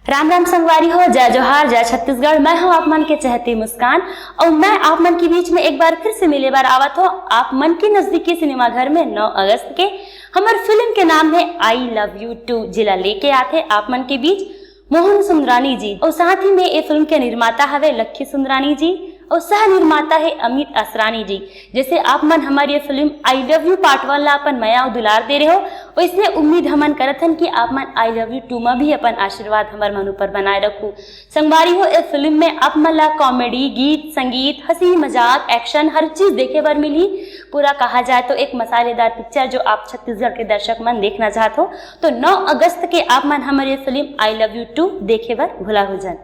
राम राम संगवारी हो, जय जोहार, जय छत्तीसगढ़। मैं हूं आप मन के चहती मुस्कान और मैं आप मन के बीच में एक बार फिर से मिले बार आवत हो आप मन के नजदीकी सिनेमा घर में 9 अगस्त के हमार फिल्म के नाम है आई लव यू टू जिला लेके आते आप मन के बीच मोहन सुंदरानी जी और साथ ही में ये फिल्म के निर्माता हवे लक्की सुंदरानी जी और सह निर्माता है अमित असरानी जी। जैसे आप मन हमारी ये film I love you part 1 ला अपन मया और दुलार दे रहे हो और इसलिए उम्मीद हमन करत हन कि आप मन आई लव यू 2 में भी अपन आशीर्वाद हमार मन ऊपर बनाए रखू। संगवारी हो इस फिल्म में आप मन ला कॉमेडी, गीत, संगीत, हंसी मजाक, एक्शन हर चीज देखे बर मिली। पूरा कहा जाए तो एक मसालेदार पिक्चर जो आप छत्तीसगढ़ के दर्शक मन देखना चाहते हो तो 9 अगस्त के आप मन हमारी फिल्म आई लव यू 2 देखे बर भुला हो जन।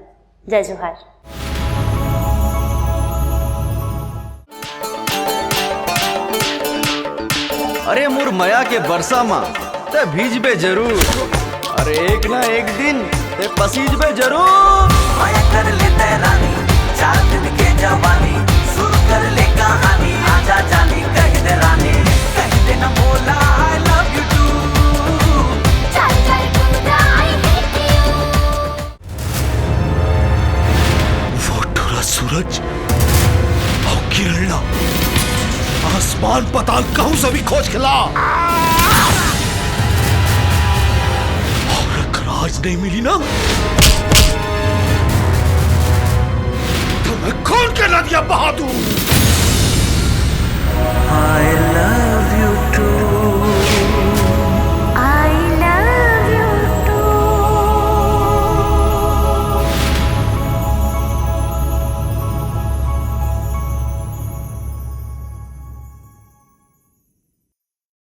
जय जोहार। अरे मोर मया के बरसा मा ते भीजबे जरूर। अरे एक ना एक दिन ते पसीजबे जरूर। माया कर ले रानी 4 दिन के जवानी शुरू कर ले कहानी आजा जानी कह दे रानी कह दे ना बोला आई लव यू टू चल चल पूरा आई हेट यू। वो ठुरा सूरज और किरण आसमान पताल कहूं से भी खोज खिला और राज नहीं मिली ना तो मैं खून के नदियां बहा दूं। आई